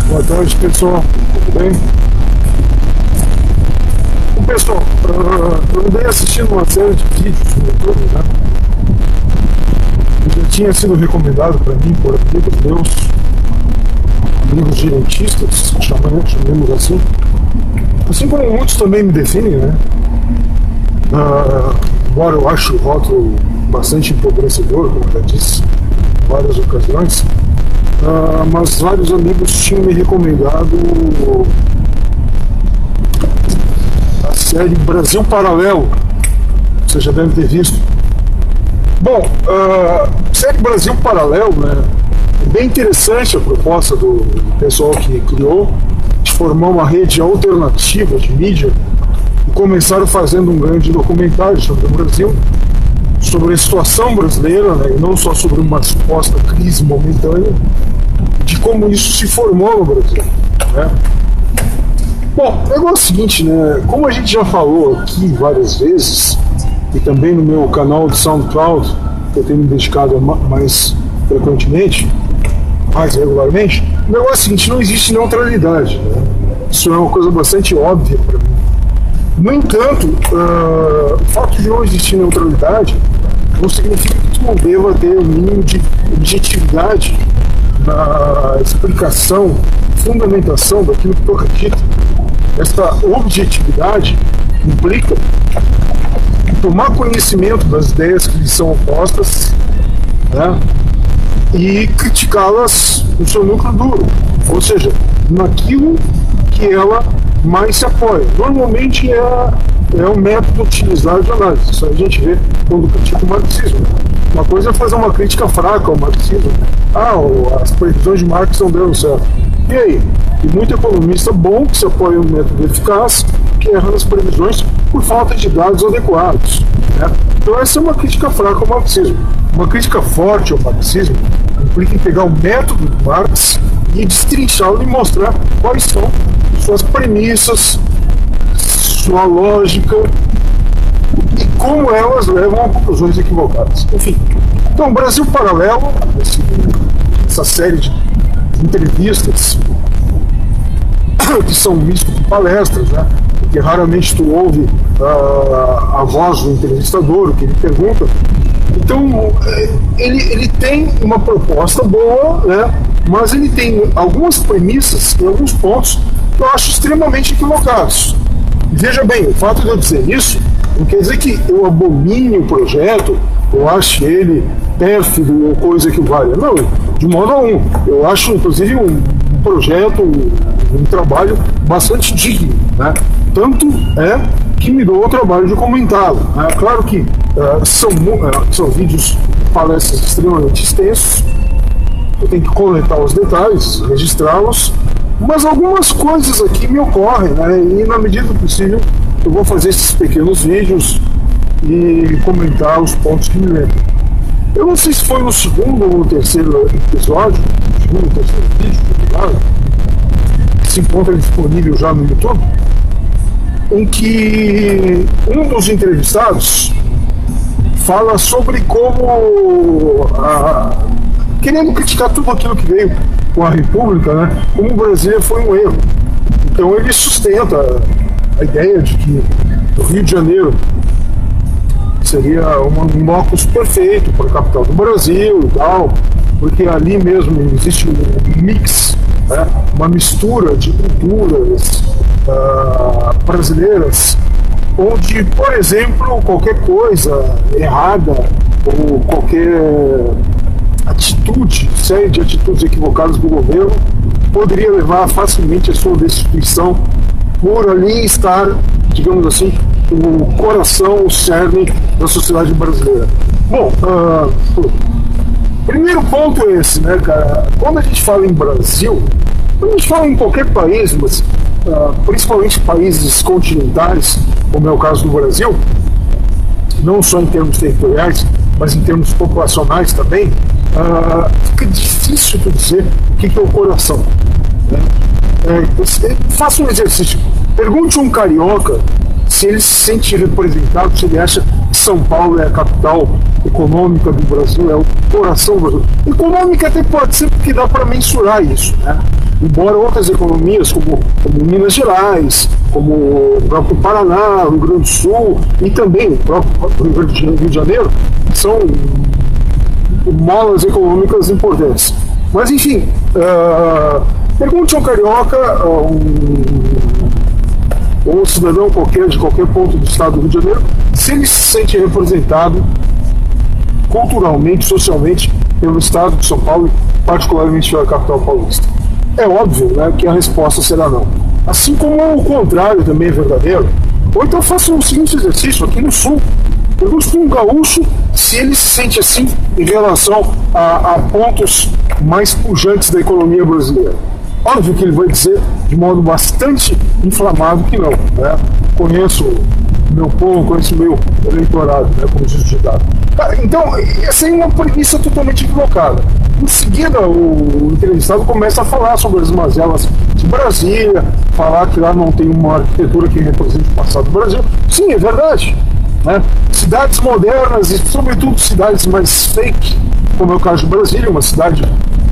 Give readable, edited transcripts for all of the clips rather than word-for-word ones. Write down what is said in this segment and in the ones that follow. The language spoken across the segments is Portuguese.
Boa tarde, pessoal. Tudo bem? Bom, pessoal, eu andei assistindo uma série de vídeos no YouTube, né? Que já tinha sido recomendado para mim por amigos meus, amigos direitistas, chamemos assim. Assim como muitos também me definem, né? Embora eu ache o rótulo bastante empobrecedor, como já disse em várias ocasiões, mas vários amigos tinham me recomendado a série Brasil Paralelo. Você já deve ter visto. Bom, série Brasil Paralelo, né? É bem interessante a proposta do pessoal que criou de formar uma rede alternativa de mídia e começaram fazendo um grande documentário sobre o Brasil, sobre a situação brasileira, né? E não só sobre uma suposta crise momentânea, de como isso se formou no Brasil, né? Bom, o negócio é o seguinte, né? Como a gente já falou aqui várias vezes, e também no meu canal de SoundCloud, que eu tenho me dedicado mais frequentemente, mais regularmente, o negócio é o seguinte: não existe neutralidade, né? Isso é uma coisa bastante óbvia para mim. No entanto, o fato de não existir neutralidade não significa que tu não deva ter um mínimo de objetividade na explicação, fundamentação daquilo que tu acredita. Essa objetividade implica tomar conhecimento das ideias que lhe são opostas, né, e criticá-las no seu núcleo duro, ou seja, naquilo que ela mais se apoia. Normalmente é o método utilizado de análise. Isso a gente vê quando critica o marxismo. Uma coisa é fazer uma crítica fraca ao marxismo. As previsões de Marx não deram certo. E aí? E muito economista bom que se apoia no método eficaz, que erra nas previsões por falta de dados adequados, né? Então essa é uma crítica fraca ao marxismo. Uma crítica forte ao marxismo implica em pegar o método de Marx e destrinchá-lo e mostrar quais são suas premissas, sua lógica e como elas levam a conclusões equivocadas. Enfim, então Brasil Paralelo, essa série de entrevistas que são mistos de palestras, né? Porque raramente tu ouve a voz do entrevistador, o que ele pergunta. Então, ele tem uma proposta boa, né? Mas ele tem algumas premissas e alguns pontos que eu acho extremamente equivocados. E veja bem, o fato de eu dizer isso não quer dizer que eu abomine o projeto, eu ache ele pérfido ou coisa que valha. Não, de modo algum. Eu acho, inclusive, um projeto, um trabalho bastante digno, né? Tanto é que me dou o trabalho de comentá-lo, né? Claro que são vídeos, palestras extremamente extensos, eu tenho que coletar os detalhes, registrá-los, mas algumas coisas aqui me ocorrem, né? E na medida do possível eu vou fazer esses pequenos vídeos e comentar os pontos que me lembram. Eu não sei se foi no segundo ou no terceiro episódio, segundo ou terceiro vídeo, claro, que se encontra disponível já no YouTube, em que um dos entrevistados fala sobre como, querendo criticar tudo aquilo que veio com a República, né, como o Brasil foi um erro. Então ele sustenta a ideia de que o Rio de Janeiro seria um locus perfeito para a capital do Brasil e tal, porque ali mesmo existe um mix, né, uma mistura de culturas brasileiras, onde, por exemplo, qualquer coisa errada ou qualquer atitude, série de atitudes equivocadas do governo, poderia levar facilmente a sua destituição por ali estar, digamos assim, o coração, o cerne da sociedade brasileira. Bom, primeiro ponto é esse, né, cara? Quando a gente fala em Brasil, quando a gente fala em qualquer país, mas principalmente países continentais, como é o caso do Brasil, não só em termos territoriais, mas em termos populacionais também, fica difícil de dizer o que é o coração, né? Faça um exercício. Pergunte a um carioca se ele se sente representado, se ele acha que São Paulo é a capital econômica do Brasil, é o coração do Brasil. Econômica até pode ser, porque dá para mensurar isso, né? embora outras economias, como Minas Gerais, como o próprio Paraná, o Rio Grande do Sul e também o próprio Rio de Janeiro, são molas econômicas importantes. Mas, enfim, pergunte a um carioca, ou um cidadão qualquer, de qualquer ponto do estado do Rio de Janeiro, se ele se sente representado culturalmente, socialmente, pelo estado de São Paulo, particularmente pela capital paulista. É óbvio, né, que a resposta será não. Assim como o contrário também é verdadeiro. Ou então faça o seguinte exercício aqui no Sul. Pergunte para um gaúcho se ele se sente assim em relação a pontos mais pujantes da economia brasileira. Óbvio que ele vai dizer de modo bastante inflamado que não, né? Conheço o meu povo, conheço o meu eleitorado, né, como diz o ditado. Então, essa é uma premissa totalmente equivocada. Em seguida, o entrevistado começa a falar sobre as mazelas de Brasília, falar que lá não tem uma arquitetura que represente o passado do Brasil. Sim, é verdade. Né? Cidades modernas e, sobretudo, cidades mais fake, como é o caso de Brasília, uma cidade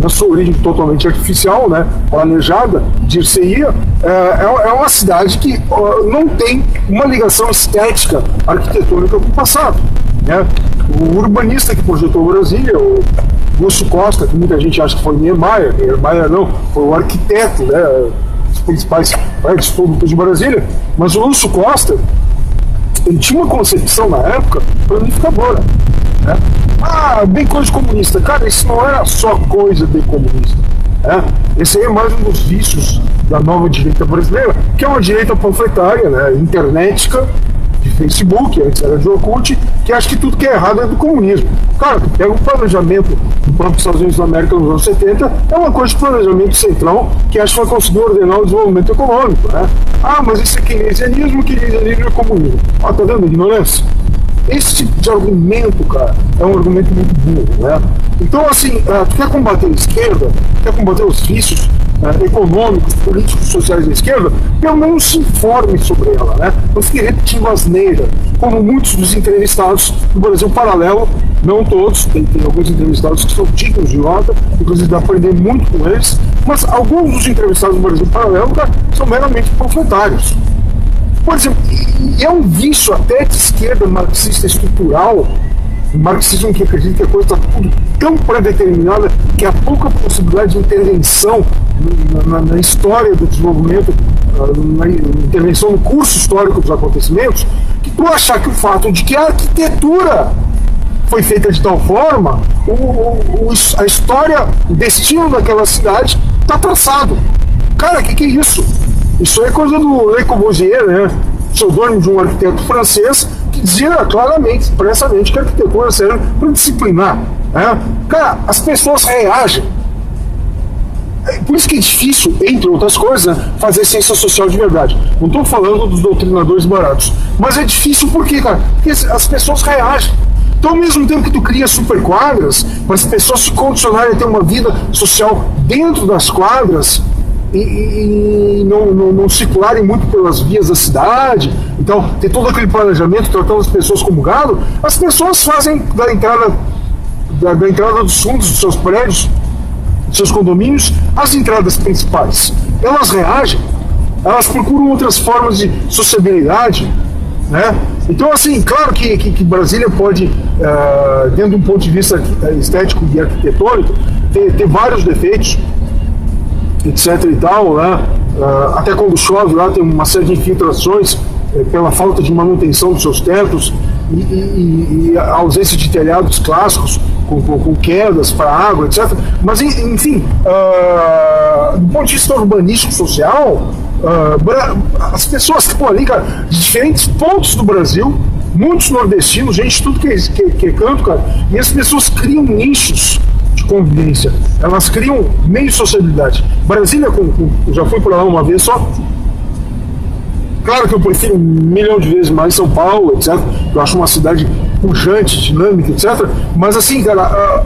na sua origem totalmente artificial, né, planejada, dir-se-ia, é uma cidade que não tem uma ligação estética arquitetônica com o passado. Né? O urbanista que projetou Brasília, o Lúcio Costa, que muita gente acha que foi Niemeyer não, foi o arquiteto, né, dos principais prédios públicos de Brasília, mas o Lúcio Costa, ele tinha uma concepção na época planificadora. Né? Bem coisa de comunista. Cara, isso não era só coisa de comunista. Né? Esse aí é mais um dos vícios da nova direita brasileira, que é uma direita panfletária, né, internética, de Facebook, antes era de Orkut, que acha que tudo que é errado é do comunismo. Cara, tu pega o planejamento do próprio Estados Unidos da América nos anos 70, é uma coisa de planejamento central que acha que vai conseguir ordenar o desenvolvimento econômico. Né? mas isso é keynesianismo é comunismo. Tá vendo a ignorância? Esse tipo de argumento, cara, é um argumento muito burro, né? Então, assim, tu quer combater a esquerda, quer combater os vícios econômicos, políticos, sociais da esquerda, pelo menos se informe sobre ela, né? Não fique repetindo asneira, como muitos dos entrevistados do Brasil Paralelo, não todos, tem alguns entrevistados que são dignos de nota, inclusive dá para aprender muito com eles, mas alguns dos entrevistados do Brasil Paralelo, cara, são meramente panfletários. Por exemplo, e é um vício até de esquerda marxista estrutural, o marxismo que acredita que a coisa está tudo tão predeterminada que há pouca possibilidade de intervenção na história do desenvolvimento, na intervenção no curso histórico dos acontecimentos, que tu achar que o fato de que a arquitetura foi feita de tal forma, a história, o destino daquela cidade está traçado. Cara, que é isso? Isso é coisa do Le Corbusier, né? Pseudônimo de um arquiteto francês que dizia claramente, expressamente, que a arquitetura serve para disciplinar. Né? Cara, as pessoas reagem. Por isso que é difícil, entre outras coisas, né, fazer ciência social de verdade. Não estou falando dos doutrinadores baratos. Mas é difícil por quê, cara? Porque as pessoas reagem. Então, ao mesmo tempo que tu cria super quadras, para as pessoas se condicionarem a ter uma vida social dentro das quadras, e não circularem muito pelas vias da cidade, então ter todo aquele planejamento tratando as pessoas como gado, as pessoas fazem da entrada dos fundos dos seus prédios, dos seus condomínios, as entradas principais. Elas reagem, elas procuram outras formas de sociabilidade, né? Então, assim, claro que Brasília pode, dentro de um ponto de vista estético e arquitetônico, ter vários defeitos, etc e tal, né? Até quando chove lá tem uma série de infiltrações pela falta de manutenção dos seus tetos e a ausência de telhados clássicos com quedas para água, etc. Mas, enfim, do ponto de vista urbanístico social, as pessoas que estão ali, cara, de diferentes pontos do Brasil, muitos nordestinos, gente, tudo que é canto, cara, e as pessoas criam nichos de convivência, elas criam meio sociabilidade. Brasília, já fui por lá uma vez só. Claro que eu prefiro 1 milhão de vezes mais São Paulo, etc. Eu acho uma cidade pujante, dinâmica, etc. Mas assim, cara,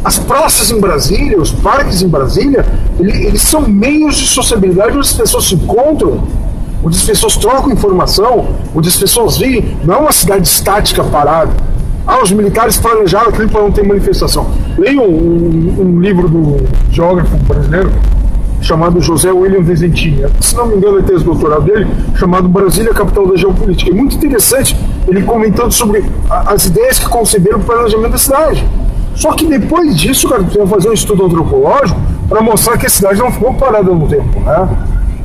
as praças em Brasília, os parques em Brasília, eles são meios de sociabilidade onde as pessoas se encontram, onde as pessoas trocam informação, onde as pessoas vivem. Não é uma cidade estática, parada. Os militares planejaram aquilo para não ter manifestação. Leiam um livro do geógrafo brasileiro, chamado José William Vizzentini. Se não me engano, é tese doutoral dele, chamado Brasília, Capital da Geopolítica. É muito interessante ele comentando sobre as ideias que conceberam o planejamento da cidade. Só que depois disso, cara, precisa fazer um estudo antropológico para mostrar que a cidade não ficou parada no tempo, né?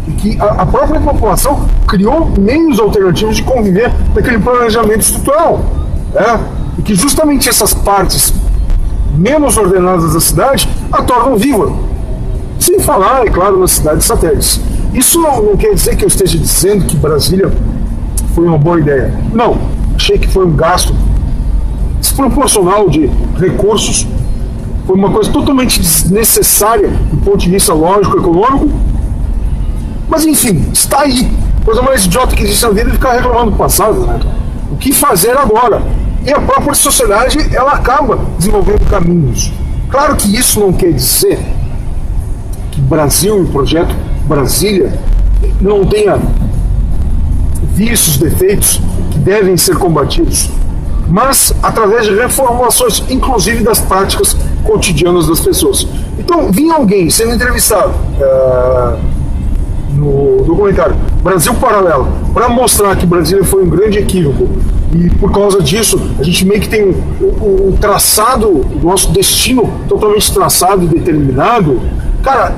E que a própria população criou meios alternativos de conviver naquele planejamento estrutural, né? E que justamente essas partes menos ordenadas da cidade a tornam viva. Sem falar, é claro, nas cidades satélites. Isso não quer dizer que eu esteja dizendo que Brasília foi uma boa ideia. Não, achei que foi um gasto desproporcional de recursos, foi uma coisa totalmente desnecessária do ponto de vista lógico, econômico, mas enfim, está aí. Coisa mais idiota que existe na vida é ficar reclamando do passado, né? O que fazer agora? E a própria sociedade, ela acaba desenvolvendo caminhos. Claro que isso não quer dizer que Brasil e o projeto Brasília não tenha vícios, defeitos que devem ser combatidos, mas através de reformulações, inclusive das práticas cotidianas das pessoas. Então, vinha alguém sendo entrevistado no documentário Brasil Paralelo, para mostrar que Brasília foi um grande equívoco, e por causa disso a gente meio que tem um traçado, o nosso destino totalmente traçado e determinado. Cara,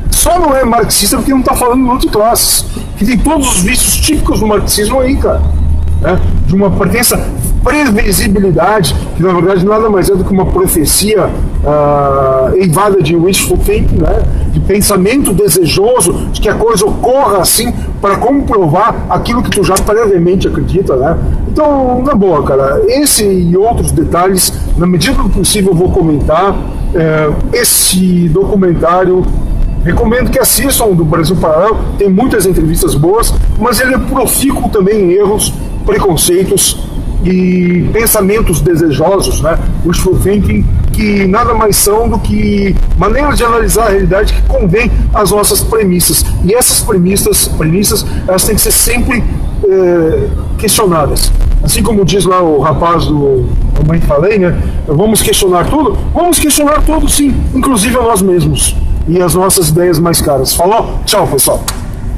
só não é marxista porque não está falando de classes, que tem todos os vícios típicos do marxismo aí, cara, né? De uma pretensa previsibilidade, que na verdade nada mais é do que uma profecia eivada de wishful thinking, né? De pensamento desejoso, de que a coisa ocorra assim para comprovar aquilo que tu já previamente acredita, né? Então, na boa, cara, esse e outros detalhes, na medida do possível eu vou comentar. Esse documentário, recomendo que assistam, do Brasil Paralelo, tem muitas entrevistas boas, mas ele é profícuo também em erros, preconceitos e pensamentos desejosos, né? Wishful thinking, que nada mais são do que maneiras de analisar a realidade que convém às nossas premissas. E essas premissas elas têm que ser sempre questionadas. Assim como diz lá o rapaz do Mamãe Falei, né? Vamos questionar tudo? Vamos questionar tudo, sim, inclusive a nós mesmos e as nossas ideias mais caras. Falou? Tchau, pessoal.